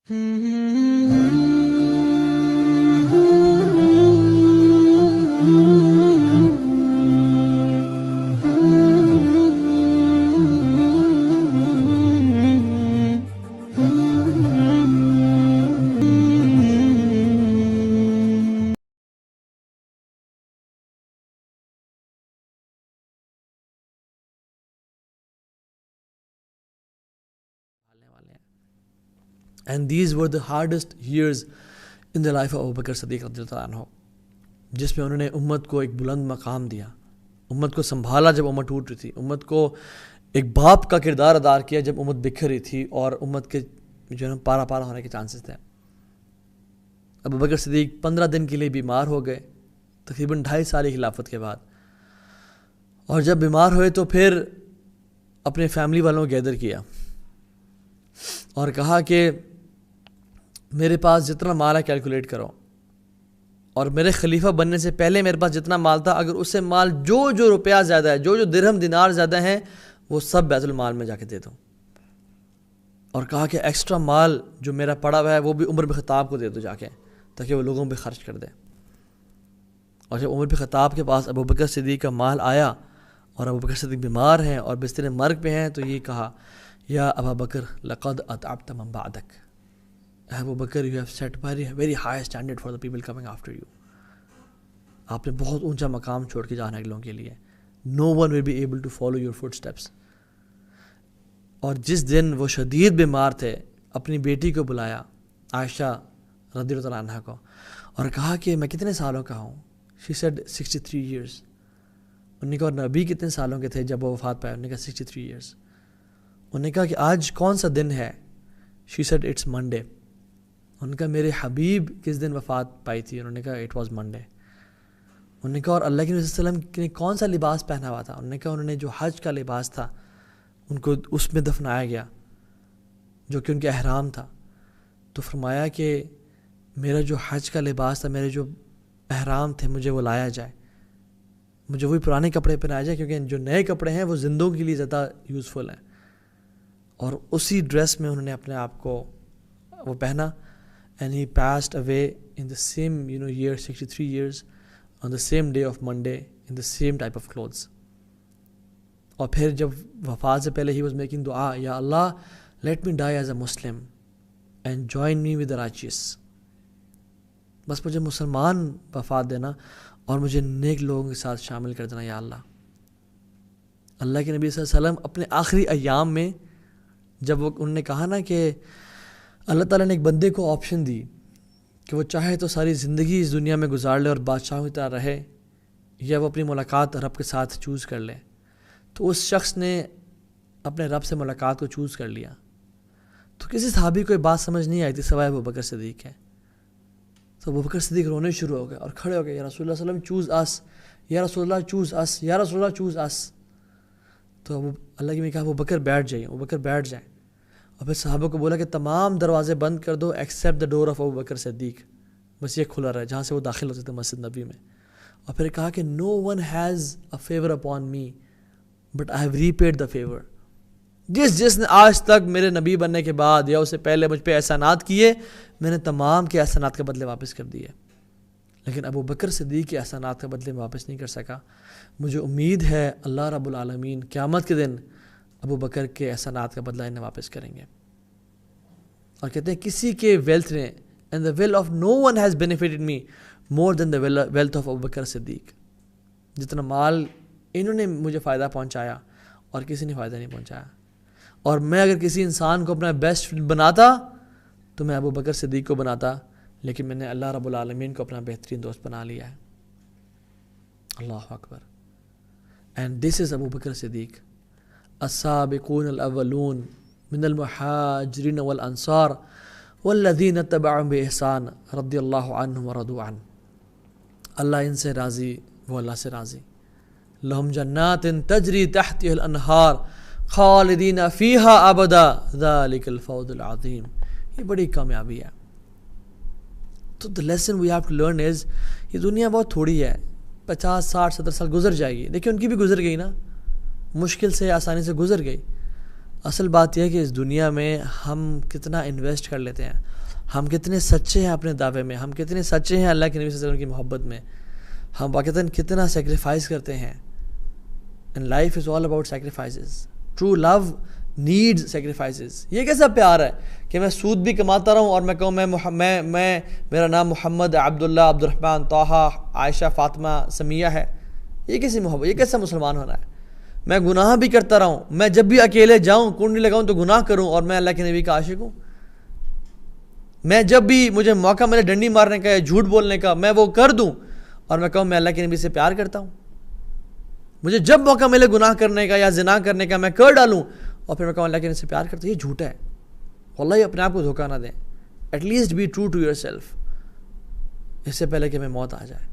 And these were the hardest years in the life of Abu Bakr Siddiq رضی اللہ عنہ, جس میں انہوں نے امت کو ایک بلند مقام دیا, امت کو سنبھالا جب امت ٹوٹ رہی تھی, امت کو ایک باپ کا کردار ادا کیا جب امت بکھر رہی تھی اور امت کے جو ہے پارا پارا ہونے کے چانسز تھے. ابو بکر صدیق 15 دن کے لیے بیمار ہو گئے تقریباً 2.5 سال کی خلافت کے بعد, اور جب بیمار ہوئے تو پھر اپنے فیملی والوں کو گیدر کیا اور کہا کہ میرے پاس جتنا مال ہے کیلکولیٹ کرو, اور میرے خلیفہ بننے سے پہلے میرے پاس جتنا مال تھا اگر اس سے مال جو روپیہ زیادہ ہے, جو درہم دینار زیادہ ہیں, وہ سب بیت المال میں جا کے دے دو. اور کہا کہ ایکسٹرا مال جو میرا پڑا ہوا ہے وہ بھی عمر بن خطاب کو دے دو جا کے, تاکہ وہ لوگوں پہ خرچ کر دے. اور جب عمر بن خطاب کے پاس ابو بکر صدیق کا مال آیا اور ابو بکر صدیق بیمار ہیں اور بستر مرگ پہ ہیں, تو یہ کہا یا ابا بکر لقد اتعبت من بعدک, ابو بکر you have set very high standard for the people coming after you. آپ نے بہت اونچا مقام چھوڑ کے جانا اگلوں کے لیے. No one will be able to follow your footsteps. اور جس دن وہ شدید بیمار تھے اپنی بیٹی کو بلایا عائشہ رضی اللہ عنہا کو اور کہا کہ میں کتنے سالوں کا ہوں. She said 63 years. انہوں نے کہا نبی کتنے سالوں کے تھے جب وہ وفات پائے؟ انہوں نے کہا 63 years. انہوں نے کہا کہ آج کون سا دن ہے؟ She said it's Monday. انہوں نے کہا میرے حبیب کس دن وفات پائی تھی؟ انہوں نے کہا it was Monday. انہوں نے کہا اور اللہ کے نبی صلی اللہ علیہ وسلم نے کون سا لباس پہنا ہوا تھا؟ انہوں نے کہا انہوں نے جو حج کا لباس تھا ان کو اس میں دفنایا گیا جو کہ ان کے احرام تھا. تو فرمایا کہ میرا جو حج کا لباس تھا, میرے جو احرام تھے, مجھے وہ لایا جائے, مجھے وہی پرانے کپڑے پہنائے جائے, کیونکہ جو نئے کپڑے ہیں وہ زندوں کے لیے زیادہ یوزفل ہیں. اور اسی ڈریس میں انہوں نے اپنے آپ کو وہ پہنا. And he passed away in the same year 63 years on the same day of Monday in the same type of clothes. اور پھر جب وفات سے پہلے he was making دعا, یا اللہ let me die as a Muslim and join me with the righteous. بس مجھے مسلمان وفات دینا اور مجھے نیک لوگوں کے ساتھ شامل کر دینا یا اللہ. اللہ کے نبی صلی اللہ علیہ وسلم اپنے آخری ایام میں جب انہوں نے کہا نا کہ اللہ تعالیٰ نے ایک بندے کو آپشن دی کہ وہ چاہے تو ساری زندگی اس دنیا میں گزار لے اور بادشاہوں کی طرح رہے, یا وہ اپنی ملاقات رب کے ساتھ چوز کر لے, تو اس شخص نے اپنے رب سے ملاقات کو چوز کر لیا. تو کسی صحابی کو یہ بات سمجھ نہیں آئی تھی سوائے ابو بکر صدیق ہے. تو ابو بکر صدیق رونے شروع ہو گئے اور کھڑے ہو گئے, یا رسول اللہ صلی اللہ علیہ وسلم چوز اس, یا رسول اللہ چوز اس, یا رسول اللہ چوز اس. تو اللہ کی نے کہا ابو بکر بیٹھ جائیں, ابو بکر بیٹھ جائیں. اور پھر صحابہ کو بولا کہ تمام دروازے بند کر دو ایکسیپٹ دا ڈور آف ابو بکر صدیق, بس یہ کھلا رہا جہاں سے وہ داخل ہوتے تھے مسجد نبی میں. اور پھر کہا کہ no one has a favour upon me but I have repaid the favour. جس نے آج تک میرے نبی بننے کے بعد یا اس سے پہلے مجھ پہ احسانات کیے, میں نے تمام کے احسانات کے بدلے واپس کر دیے. لیکن ابو بکر صدیق کے احسانات کے بدلے میں واپس نہیں کر سکا. مجھے امید ہے اللہ رب العالمین قیامت کے دن ابو بکر کے احسانات کا بدلہ انہیں واپس کریں گے. اور کہتے ہیں کسی کے ویلتھ نے and the wealth of no one has benefited me more than the wealth of Abu Bakr Siddiq. جتنا مال انہوں نے مجھے فائدہ پہنچایا اور کسی نے فائدہ نہیں پہنچایا. اور میں اگر کسی انسان کو اپنا بیسٹ فرینڈ بناتا تو میں ابو بکر صدیق کو بناتا, لیکن میں نے اللہ رب العالمین کو اپنا بہترین دوست بنا لیا ہے. اللہ اکبر. And this is Abu Bakr Siddiq. السابقون الاولون من المہاجرین والانصار والذین اتبعهم بإحسان رضی اللہ عنہم ورضوا عنہ. اللہ ان سے راضی, وہ اللہ سے راضی. لہم جنات تجری تحتها الانہار خالدین فیہا ابدا ذالک الفوز العظیم. یہ بڑی کامیابی ہے. تو the lesson we have to learn is یہ دنیا بہت تھوڑی ہے, 50 60 70 سال گزر جائے گی. دیکھیں ان کی بھی گزر گئی نا, مشکل سے آسانی سے گزر گئی. اصل بات یہ ہے کہ اس دنیا میں ہم کتنا انویسٹ کر لیتے ہیں، ہم کتنے سچے ہیں اپنے دعوے میں، ہم کتنے سچے ہیں اللہ کے نبی صلی اللہ علیہ وسلم کی محبت میں، ہم واقعتاً کتنا سیکریفائز کرتے ہیں. And life is all about sacrifices. True love needs sacrifices. یہ کیسا پیار ہے کہ میں سود بھی کماتا رہوں اور میں کہوں میں میرا نام محمد، عبداللہ، عبد الرحمن، طٰہٰ، عائشہ، فاطمہ، سمیہ ہے. یہ کیسی محبت، یہ کیسا مسلمان ہونا ہے؟ میں گناہ بھی کرتا رہوں، میں جب بھی اکیلے جاؤں کنڈی لگاؤں تو گناہ کروں اور میں اللہ کے نبی کا عاشق ہوں. میں جب بھی مجھے موقع ملے ڈنڈی مارنے کا یا جھوٹ بولنے کا میں وہ کر دوں اور میں کہوں میں اللہ کے نبی سے پیار کرتا ہوں. مجھے جب موقع ملے گناہ کرنے کا یا زنا کرنے کا میں کر ڈالوں اور پھر میں کہوں اللہ کے نبی سے پیار کرتا ہوں. یہ جھوٹ ہے. واللہ اپنے آپ کو دھوکہ نہ دیں. At least be true to yourself اس سے پہلے کہ ہمیں موت آ جائے.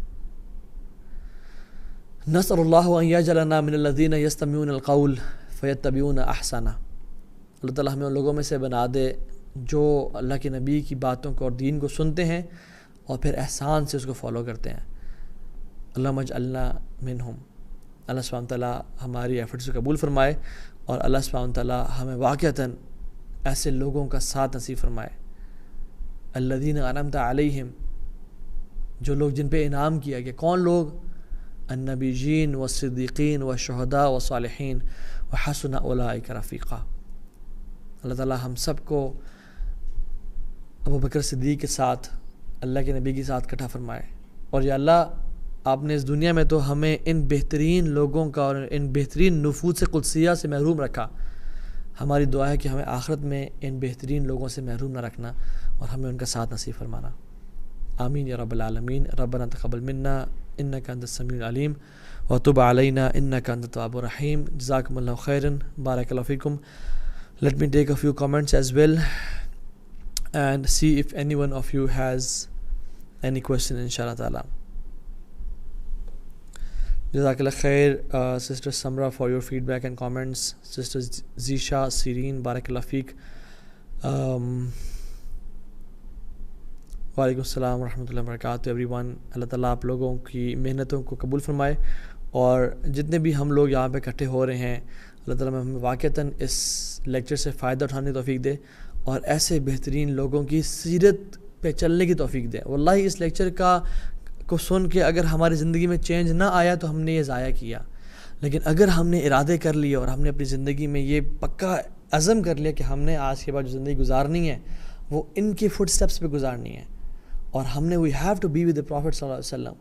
نسأل اللہ ان یجعلنا من الذین یستمعون القول فیتبعون احسنہ. اللہ تعالیٰ ہمیں ان لوگوں میں سے بنا دے جو اللہ کے نبی کی باتوں کو اور دین کو سنتے ہیں اور پھر احسان سے اس کو فالو کرتے ہیں. اللہم اجعلنا منہم. اللہ سبحانہ تعالیٰ ہماری ایفرٹس کو قبول فرمائے اور اللہ سبحانہ تعالیٰ ہمیں واقعتاً ایسے لوگوں کا ساتھ نصیب فرمائے. الذین انعمت علیہم، جو لوگ جن پہ انعام کیا گیا. کون لوگ؟ النبیین والصدیقین والشہداء والصالحین وحسن اولئک رفیقا. اللہ تعالیٰ ہم سب کو ابوبکر صدیق کے ساتھ، اللہ کے نبی کے ساتھ اکٹھا فرمائے. اور یا اللہ آپ نے اس دنیا میں تو ہمیں ان بہترین لوگوں کا اور ان بہترین نفوس قدسیہ سے محروم رکھا. ہماری دعا ہے کہ ہمیں آخرت میں ان بہترین لوگوں سے محروم نہ رکھنا اور ہمیں ان کا ساتھ نصیب فرمانا. آمین یا رب العالمین. ربنا تقبل منا انک انت السمیع العلیم وتب علینا انک انت التواب الرحیم. جزاکم اللہ خیرا. بارک اللہ فیکم. Let me take a few comments as well and see if any one of you has any question inshallah ta'ala. Jazakallah khair, Sister Samra, for your feedback and comments. Sister Zisha, Sireen, barakallah feek. وعلیکم السلام ورحمۃ اللہ وبرکاتہ everyone. اللہ تعالیٰ آپ لوگوں کی محنتوں کو قبول فرمائے اور جتنے بھی ہم لوگ یہاں پہ اکٹھے ہو رہے ہیں اللہ تعالیٰ ہمیں واقعتاً اس لیکچر سے فائدہ اٹھانے کی توفیق دے اور ایسے بہترین لوگوں کی سیرت پہ چلنے کی توفیق دے. واللہ اس لیکچر کو سن کے اگر ہماری زندگی میں چینج نہ آیا تو ہم نے یہ ضائع کیا، لیکن اگر ہم نے ارادے کر لیے اور ہم نے اپنی زندگی میں یہ پکا عزم کر لیا کہ ہم نے آج کے بعد جو زندگی گزارنی ہے وہ ان کے فٹ سٹیپس پہ گزارنی ہے اور ہم نے we have to be with the prophet صلی اللہ علیہ وسلم،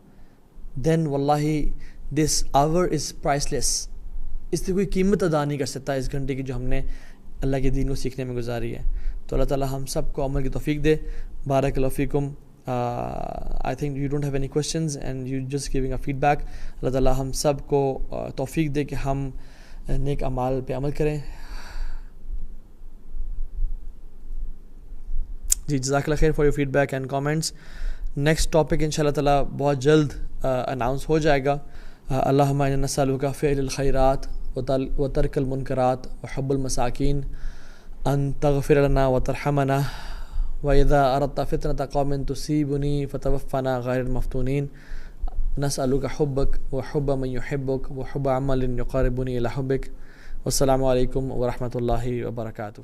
دین واللہ دس آور از پرائس لیس. اس سے کوئی قیمت ادا نہیں کر سکتا اس گھنٹے کی جو ہم نے اللہ کے دین کو سیکھنے میں گزاری ہے. تو اللہ تعالیٰ ہم سب کو عمل کی توفیق دے. بارک اللہ فیکم. I think you don't have any questions and you just giving a feedback. اللہ تعالیٰ ہم سب کو توفیق دے کہ ہم نیک اعمال پہ عمل کریں. جی جزاک اللہ خیر for your feedback and comments. Next topic ان شاء اللہ تعالیٰ بہت جلد اناؤنس ہو جائے گا. اللہم انا نسألک فعل الخیرات وترک المنکرات وحب المساکین ان تغفر لنا وترحمنا واذا اردت فتنة قوم تصیبنی فتوفنا غیر المفتونین. نسألک حبک وحب من یحبک وحب عمل یقربنی الی حبک. والسلام علیکم ورحمۃ اللہ وبرکاتہ.